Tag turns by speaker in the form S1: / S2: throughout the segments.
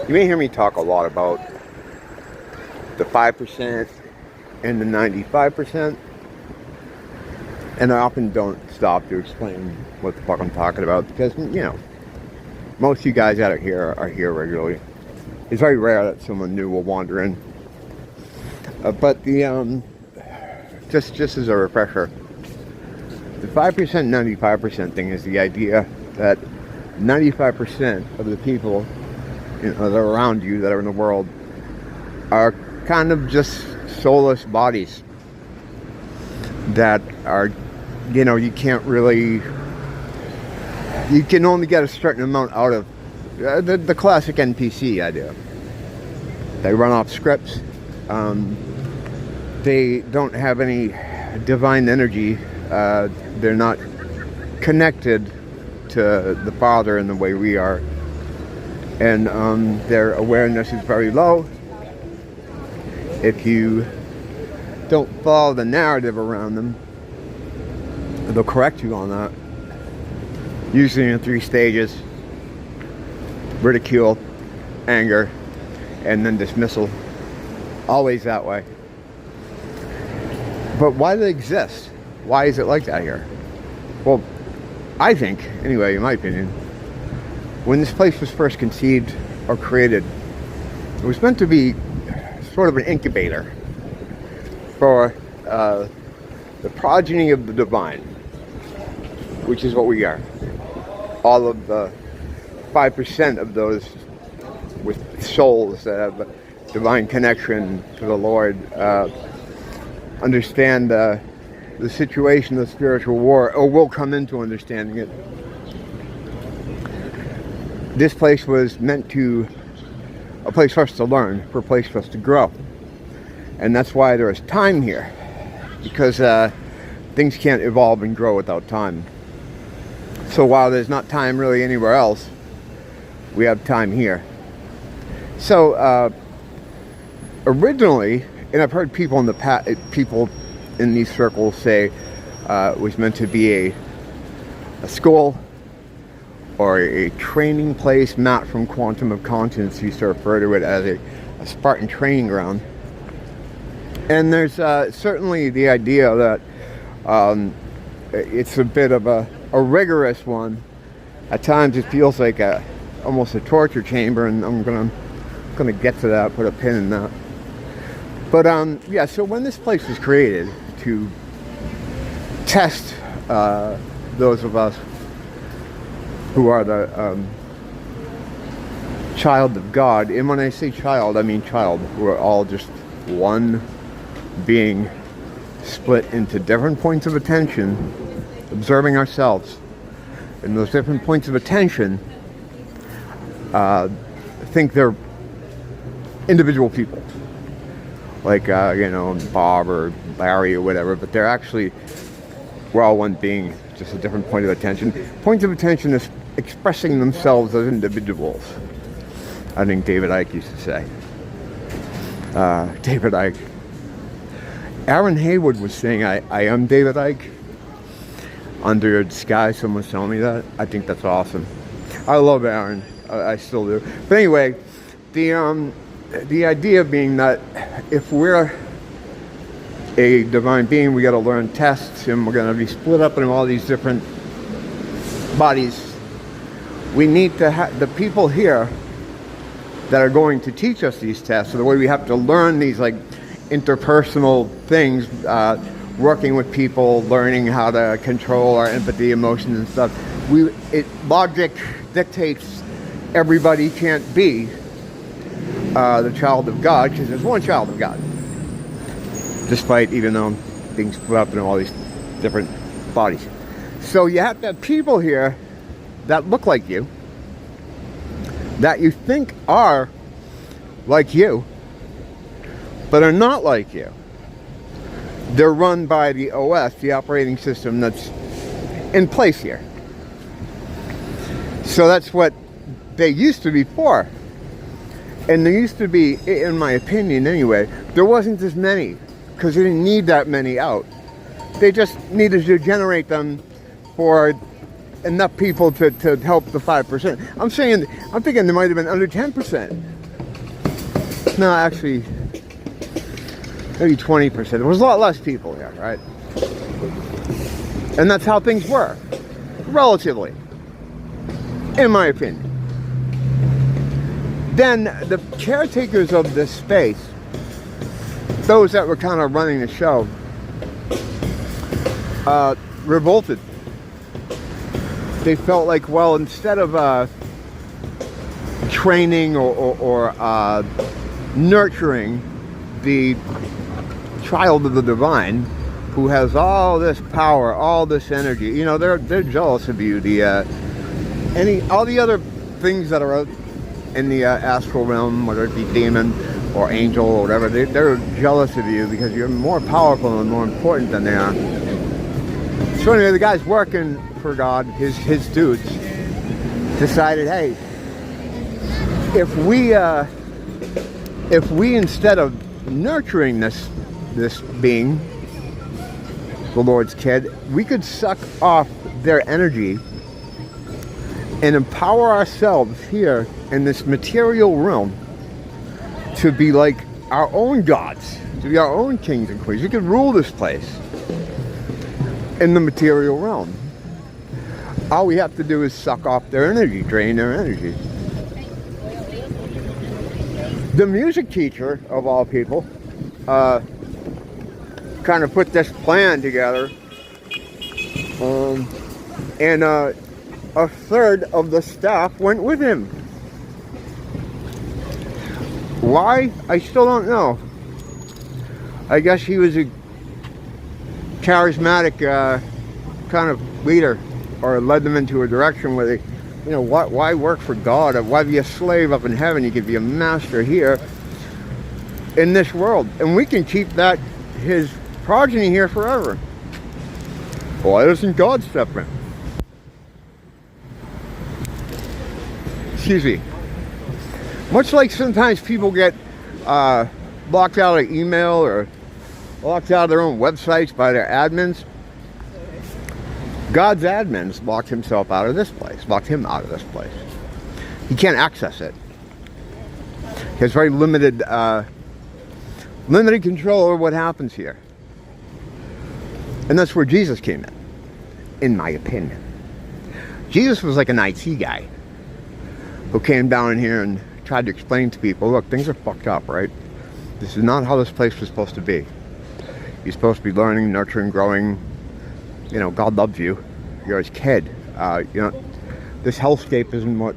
S1: You may hear me talk a lot about the 5% and the 95%, and I often don't stop to explain what the fuck I'm talking about because, you know, most of you guys out here are here regularly. It's very rare that someone new will wander in. But the just as a refresher, the 5% 95% thing is the idea that 95% of the people, you know, that are around you, that are in the world, are kind of just soulless bodies that are, you know, you can only get a certain amount out of the classic NPC idea. They run off scripts. They don't have any divine energy. They're not connected to the Father in the way we are. And their awareness is very low. If you don't follow the narrative around them, they'll correct you on that. Usually in 3 stages: ridicule, anger, and then dismissal. Always that way. But why do they exist? Why is it like that here? Well, I think, anyway, in my opinion, when this place was first conceived or created, it was meant to be sort of an incubator for the progeny of the divine, which is what we are. All of the 5% of those with souls that have a divine connection to the Lord understand the situation of spiritual war, or will come into understanding it. This place was meant to a place for us to learn, for a place for us to grow. And that's why there is time here, because things can't evolve and grow without time. So while there's not time really anywhere else, we have time here. So originally, and I've heard people in the past, people in these circles say it was meant to be a school or a training place. Matt from Quantum of Conscience used to refer to it as a Spartan training ground. And there's certainly the idea that it's a bit of a rigorous one. At times it feels like almost a torture chamber, and I'm gonna get to that, put a pin in that. But yeah, so when this place was created to test those of us who are the child of God, and when I say child, I mean child, we're all just one being split into different points of attention, observing ourselves. And those different points of attention, think they're individual people. Like, you know, Bob or Larry or whatever, but they're actually, we're all one being, just a different point of attention. Points of attention is expressing themselves as individuals. I think David Icke used to say. David Icke. Aaron Haywood was saying, I am David Icke. Under a disguise, someone's telling me that. I think that's awesome. I love Aaron. I still do. But anyway, the idea being that if we're a divine being, we got to learn tests, and we're going to be split up into all these different bodies. We need to have the people here that are going to teach us these tests. So the way we have to learn these like interpersonal things, working with people, learning how to control our empathy, emotions, and stuff. Logic dictates everybody can't be the child of God, because there's one child of God, despite even though being split up in all these different bodies. So you have to have people here that look like you, that you think are like you, but are not like you. They're run by the OS, the operating system that's in place here. So that's what they used to be for. And there used to be, in my opinion anyway, there wasn't as many, because they didn't need that many out. They just needed to generate them for enough people to help the 5%. I'm thinking there might have been under 10%. No, actually, maybe 20%. There was a lot less people here, right? And that's how things were, relatively, in my opinion. Then the caretakers of this space, those that were kind of running the show, revolted. They felt like, well, instead of training or nurturing the child of the divine, who has all this power, all this energy, you know, they're jealous of you. All the other things that are out in the astral realm, whether it be demon or angel or whatever, they're jealous of you because you're more powerful and more important than they are. So anyway, the guys working for God, his dudes, decided, hey, if we instead of nurturing this being, the Lord's kid, we could suck off their energy and empower ourselves here in this material realm to be like our own gods, to be our own kings and queens. We could rule this place in the material realm. All we have to do is suck off their energy, drain their energy. The music teacher, of all people, kind of put this plan together, and a third of the staff went with him. Why? I still don't know. I guess he was a charismatic kind of leader, or led them into a direction where they, you know, why work for God? Why be a slave up in heaven? You could be a master here in this world, and we can keep that, his progeny, here forever. Why doesn't God step in? Excuse me. Much like sometimes people get locked out of email or locked out of their own websites by their admins, God's admins locked himself out of this place, locked him out of this place. He can't access it. He has very limited control over what happens here. And that's where Jesus came in my opinion. Jesus was like an IT guy who came down in here and tried to explain to people, look, things are fucked up, right? This is not how this place was supposed to be. You're supposed to be learning, nurturing, growing. You know, God loves you. You're his kid. You know, this hellscape isn't what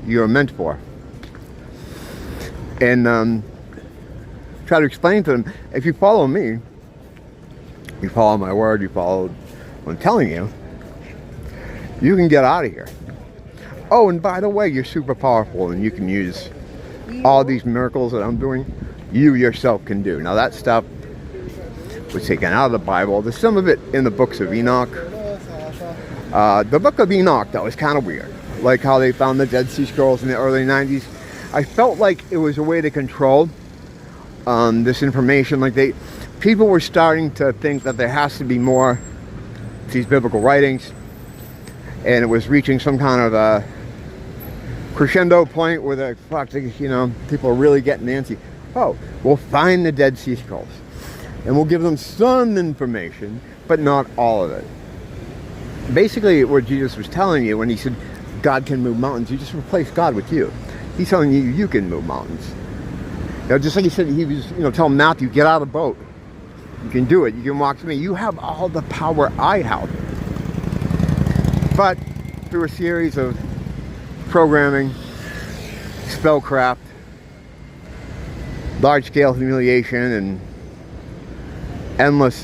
S1: you're meant for. And try to explain to them, if you follow me, you follow my word, you follow what I'm telling you, you can get out of here. Oh, and by the way, you're super powerful and you can use all these miracles that I'm doing, you yourself can do. Now that stuff was taken out of the Bible. There's some of it in the books of Enoch. The book of Enoch, that was kind of weird. Like how they found the Dead Sea Scrolls in the early 90s. I felt like it was a way to control this information. Like people were starting to think that there has to be more to these biblical writings. And it was reaching some kind of a crescendo point where people are really getting antsy. Oh, we'll find the Dead Sea Scrolls. And we'll give them some information, but not all of it. Basically, what Jesus was telling you when he said God can move mountains, you just replace God with you. He's telling you you can move mountains. You know, just like he said, he was, telling Matthew, get out of the boat. You can do it. You can walk to me. You have all the power I have. But through a series of programming, spellcraft, large-scale humiliation, and endless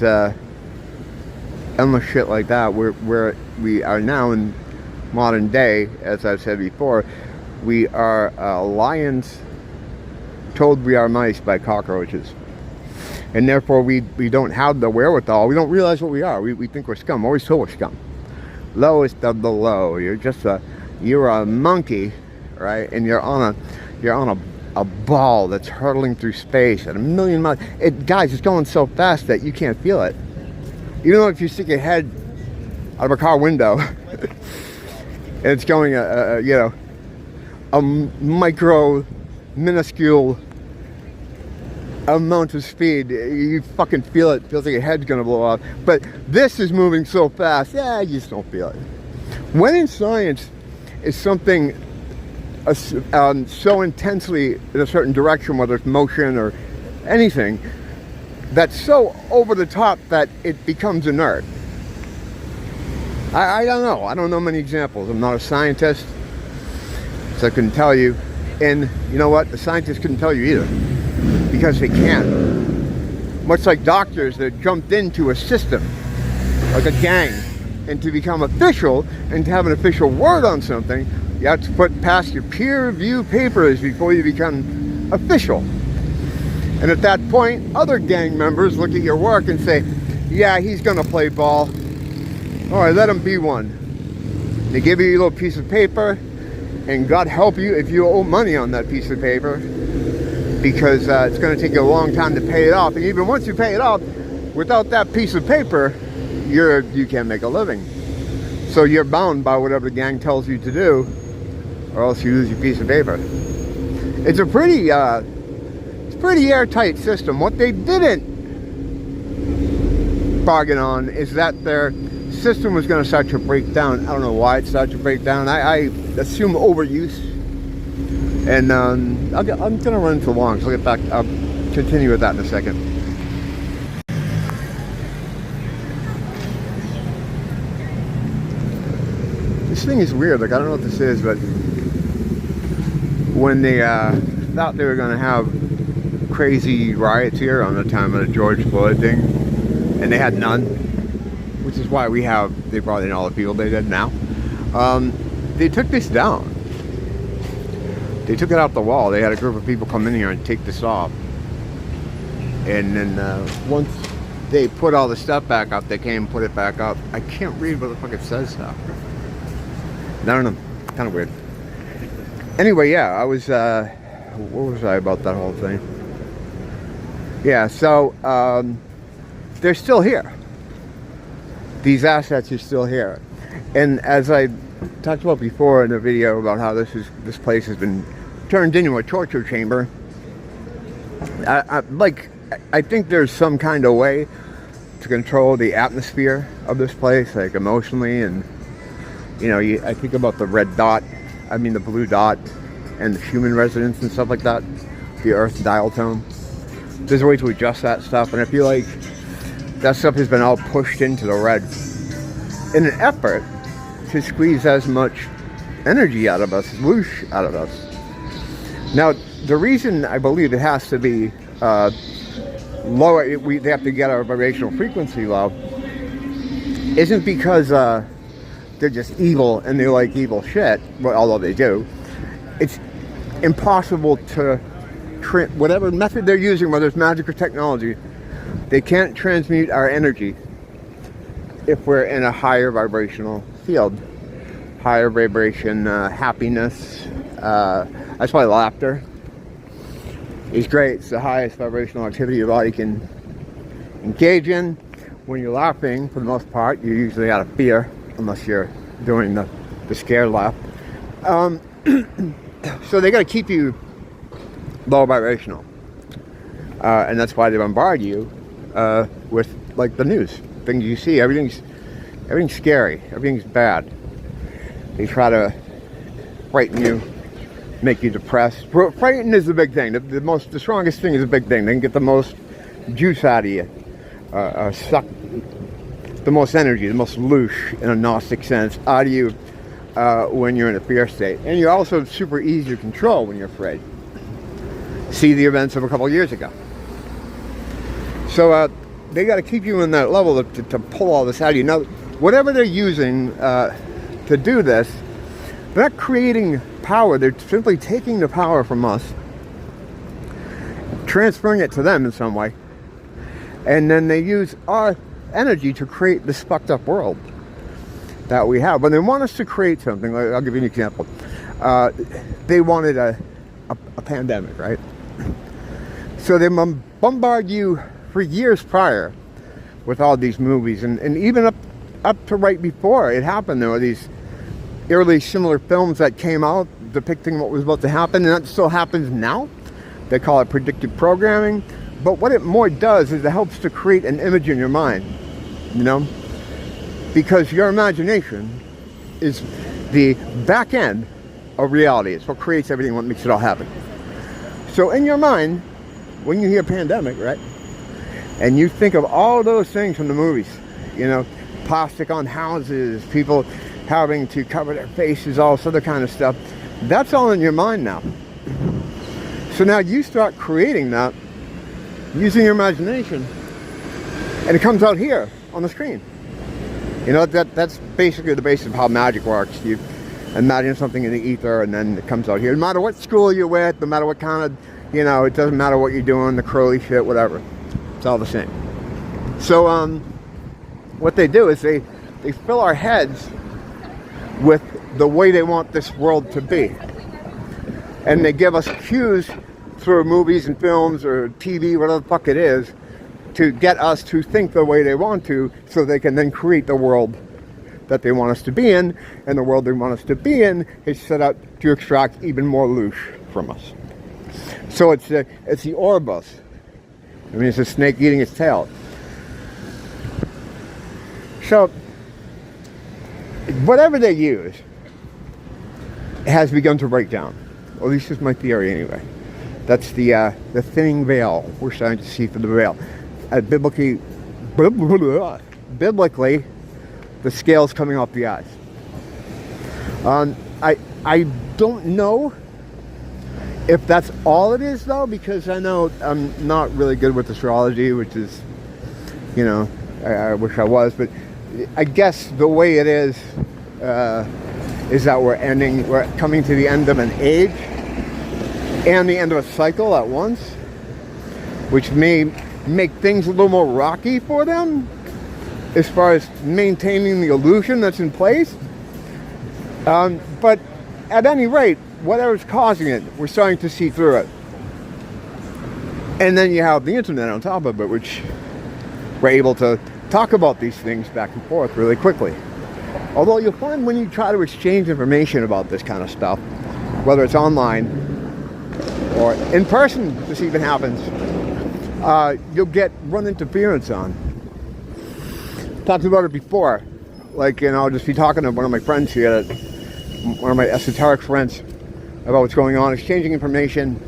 S1: shit like that, where we are now in modern day, as I've said before, we are lions told we are mice by cockroaches. And therefore we don't have the wherewithal. We don't realize what we are. We think we're scum. Always told we're scum. Lowest of the low. You're a monkey, right? And you're on a ball that's hurtling through space at 1,000,000 miles. Guys, it's going so fast that you can't feel it. Even though if you stick your head out of a car window and it's going a minuscule amount of speed. You fucking feel it. It feels like your head's gonna blow off. But this is moving so fast, yeah, you just don't feel it. When in science is something so intensely in a certain direction, whether it's motion or anything, that's so over the top that it becomes inert. I don't know. I don't know many examples. I'm not a scientist, so I couldn't tell you. And you know what? The scientists couldn't tell you either, because they can't. Much like doctors that jumped into a system, like a gang, and to become official and to have an official word on something, you have to put past your peer review papers before you become official. And at that point, other gang members look at your work and say, yeah, he's gonna play ball. All right, let him be one. They give you a little piece of paper, and God help you if you owe money on that piece of paper, because it's going to take you a long time to pay it off. And even once you pay it off, without that piece of paper, you can't make a living. So you're bound by whatever the gang tells you to do, or else you lose your piece of paper. It's a pretty airtight system. What they didn't bargain on is that their system was going to start to break down. I don't know why it started to break down. I assume overuse. And I'm going to run too long, so I'll get back. I'll continue with that in a second. This thing is weird. Like, I don't know what this is, but when they thought they were going to have crazy riots here on the time of the George Floyd thing, and they had none, which is why they brought in all the people they did now. They took this down. They took it out the wall. They had a group of people come in here and take this off. And then once they put all the stuff back up, they came and put it back up. I can't read what the fuck it says now. I don't know. Kind of weird. Anyway, yeah, I was, what was I about that whole thing? Yeah, so, they're still here. These assets are still here. And as I talked about before in the video about how this place has been turned into a torture chamber, I think there's some kind of way to control the atmosphere of this place, like emotionally, and you know, I think about the the blue dot, and the human residence and stuff like that, the Earth dial tone. There's a way to adjust that stuff, and I feel like that stuff has been all pushed into the red in an effort to squeeze as much energy out of us, whoosh out of us. Now, the reason I believe it has to be lower, they have to get our vibrational frequency low, isn't because they're just evil and they like evil shit, well, although they do. It's impossible to, whatever method they're using, whether it's magic or technology, they can't transmute our energy if we're in a higher vibrational field. Higher vibration, happiness, that's why laughter is great. It's the highest vibrational activity your body can engage in. When you're laughing, for the most part, you're usually out of fear, unless you're doing the scared laugh. So they got to keep you low vibrational, and that's why they bombard you with, like, the news, things you see. Everything's scary, everything's bad. They try to frighten you, make you depressed. Frighten is the big thing. The strongest thing is a big thing. They can get the most juice out of you, suck the most energy, the most loosh, in a Gnostic sense, out of you when you're in a fear state. And you're also super easy to control when you're afraid. See the events of a couple years ago. So they got to keep you in that level to pull all this out of you. Now, whatever they're using to do this, they're not creating power. They're simply taking the power from us, transferring it to them in some way, and then they use our energy to create this fucked up world that we have. When they want us to create something, I'll give you an example. They wanted a pandemic, right? So they bombard you for years prior with all these movies, and even up to right before it happened, there were these eerily similar films that came out depicting what was about to happen, and that still happens now. They call it predictive programming, But what it more does is it helps to create an image in your mind, you know? Because your imagination is the back end of reality. It's what creates everything, what makes it all happen. So in your mind, when you hear pandemic, right? And you think of all those things from the movies, you know, plastic on houses, people having to cover their faces, all this other kind of stuff. That's all in your mind now. So now you start creating that using your imagination, and it comes out here on the screen. You know, that's basically the basis of how magic works. You imagine something in the ether, and then it comes out here. No matter what school you're with, no matter what kind of, you know, it doesn't matter what you're doing, the curly shit, whatever. It's all the same. So, what they do is they fill our heads with the way they want this world to be. And they give us cues through movies and films or TV, whatever the fuck it is, to get us to think the way they want to, so they can then create the world that they want us to be in. And the world they want us to be in is set out to extract even more loosh from us. So it's the Ouroboros. I mean, it's a snake eating its tail. So whatever they use has begun to break down. Well, at least it's my theory anyway. That's the thinning veil we're starting to see through the veil. Biblically, the scales coming off the eyes. I don't know if that's all it is, though, because I know I'm not really good with astrology, which is, you know, I wish I was, but I guess the way it is that we're coming to the end of an age and the end of a cycle at once, which may make things a little more rocky for them as far as maintaining the illusion that's in place. But at any rate, whatever's causing it, we're starting to see through it. And then you have the internet on top of it, which we're able to talk about these things back and forth really quickly. Although you'll find when you try to exchange information about this kind of stuff, whether it's online or in person, this even happens, you'll get run interference on. Talked about it before. Like, you know, I'll just be talking to one of my friends here, one of my esoteric friends, about what's going on, exchanging information,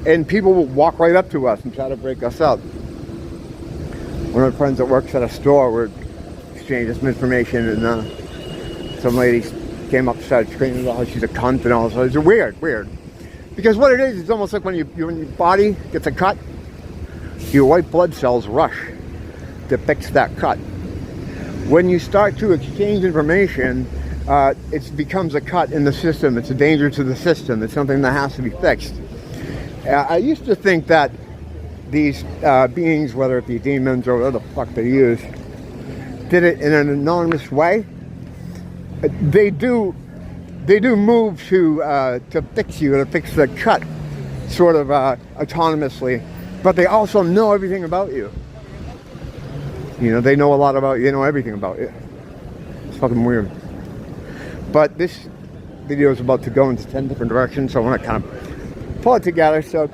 S1: and people will walk right up to us and try to break us up. One of my friends that works at a store, we're exchanging some information, and some lady came up and started screaming about how she's a cunt and all this. It's weird. Because what it is, it's almost like when your body gets a cut, your white blood cells rush to fix that cut. When you start to exchange information, it becomes a cut in the system. It's a danger to the system. It's something that has to be fixed. I used to think that these beings, whether it be demons or whatever the fuck they use, did it in an anonymous way. They do move to fix you, to fix the cut, sort of autonomously, but they also know everything about you. You know, they know a lot about you. They know everything about you. It's fucking weird. But this video is about to go into 10 different directions, so I want to kind of pull it together. So,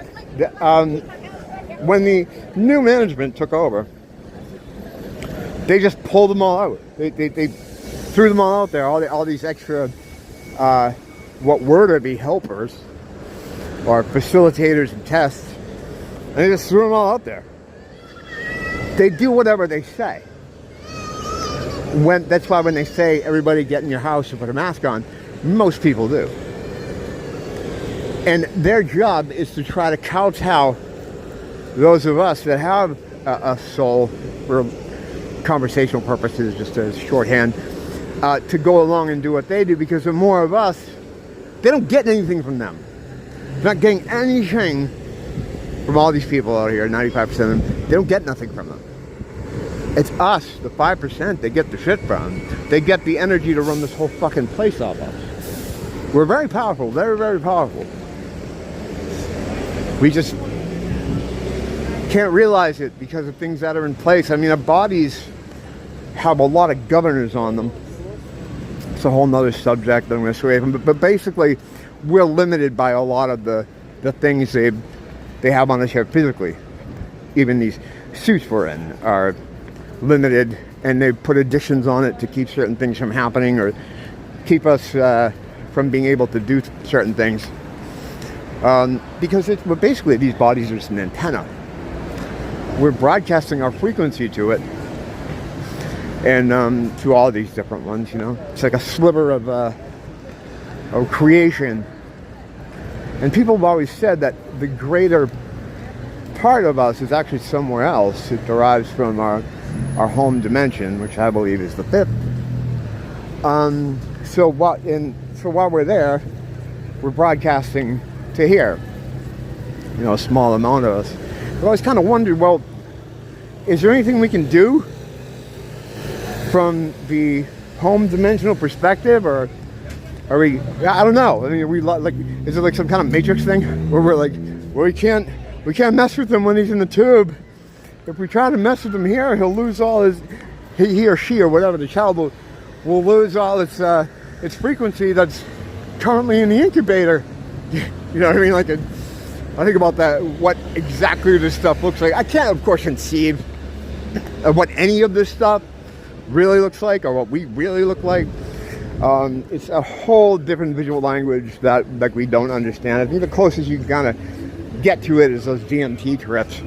S1: when the new management took over, they just pulled them all out. They threw them all out there. All these extra, what were to be helpers or facilitators and tests, and they just threw them all out there. They do whatever they say. That's why when they say everybody get in your house and put a mask on, most people do. And their job is to try to kowtow those of us that have a soul, for conversational purposes, just as shorthand, to go along and do what they do, because the more of us, they don't get anything from them. They're not getting anything from all these people out here, 95% of them. They don't get nothing from them. It's us, the 5%, they get the shit from. They get the energy to run this whole fucking place off us. We're very powerful, very, very powerful. We just can't realize it because of things that are in place. I mean, our bodies have a lot of governors on them. It's a whole nother subject that I'm going to sway from. But basically, we're limited by a lot of the things they have on us here physically. even these suits we're in are limited, and they put additions on it to keep certain things from happening or keep us from being able to do certain things. Because well, basically these bodies are just an antenna. We're broadcasting our frequency to it, and to all these different ones, you know. It's like a sliver of creation. And people have always said that the greater part of us is actually somewhere else. It derives from our home dimension, which I believe is the fifth. So while we're there, we're broadcasting to here. You know, a small amount of us. I've always kind of wondered, well, is there anything we can do from the home dimensional perspective, or are we? I don't know. I mean, are we like? Is it like some kind of Matrix thing where we're like, well, we can't mess with him when he's in the tube. If we try to mess with him here, he'll lose all his, he or she or whatever, the child will lose all its frequency that's currently in the incubator. You know what I mean? Like, I think about that, what exactly this stuff looks like. I can't, of course, conceive of what any of this stuff really looks like, or what we really look like. It's a whole different visual language that we don't understand. I think the closest you can kind of get to it is those DMT trips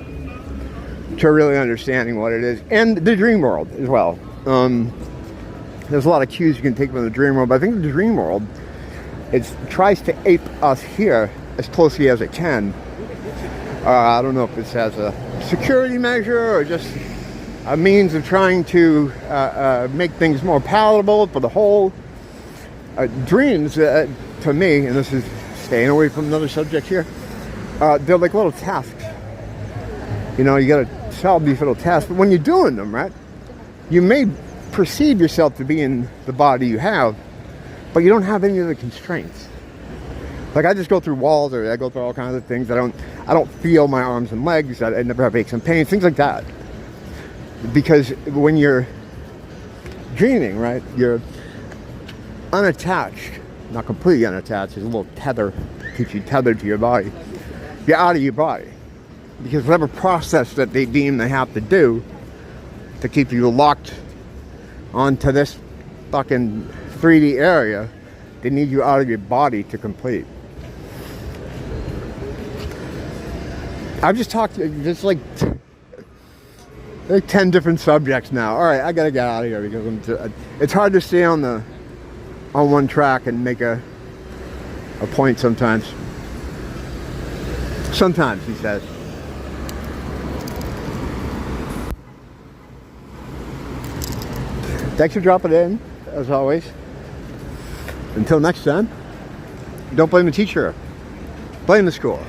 S1: to really understanding what it is, and the dream world as well. There's a lot of cues you can take from the dream world, but I think the dream world, it tries to ape us here as closely as it can. I don't know if this has a security measure or just a means of trying to make things more palatable for the whole. Dreams, to me, and this is staying away from another subject here, they're like little tasks. You know, you got to solve these little tasks, but when you're doing them, right, you may perceive yourself to be in the body you have, but you don't have any of the constraints. Like, I just go through walls, or I go through all kinds of things. I don't feel my arms and legs. I never have aches and pains, things like that. Because when you're dreaming, right, you're unattached, not completely unattached. There's a little tether, keeps you tethered to your body. You're out of your body. Because whatever process that they deem they have to do to keep you locked onto this fucking 3D area, they need you out of your body to complete. I've just talked just like 10 different subjects now. All right, I gotta get out of here because it's hard to stay on one track and make a point sometimes. Sometimes, he says. Thanks for dropping in, as always. Until next time, don't blame the teacher. Blame the school.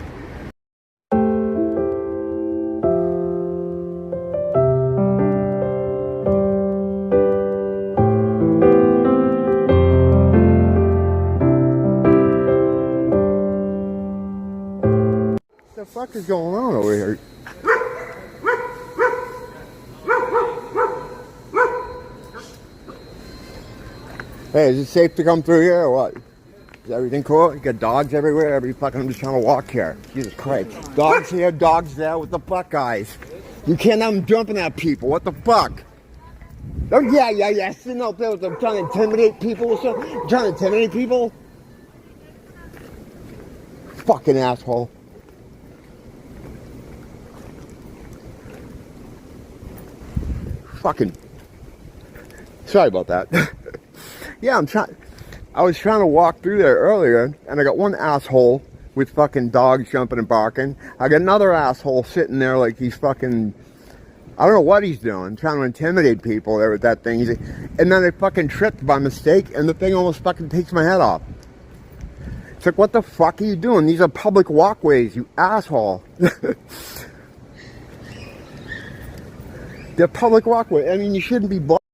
S1: What the fuck is going on over here? Hey, is it safe to come through here or what? Is everything cool? You got dogs everywhere? I'm just trying to walk here. Jesus Christ. Dogs here, dogs there. What the fuck, guys? You can't have them jumping at people. What the fuck? Oh, yeah. Sitting out there with them trying to intimidate people or something. Trying to intimidate people? Fucking asshole. Fucking. Sorry about that. Yeah, I was trying to walk through there earlier, and I got one asshole with fucking dogs jumping and barking. I got another asshole sitting there like he's fucking, I don't know what he's doing, trying to intimidate people there with that thing. And then I fucking tripped by mistake, and the thing almost fucking takes my head off. It's like, what the fuck are you doing? These are public walkways, you asshole. They're public walkways. I mean, you shouldn't be blocking.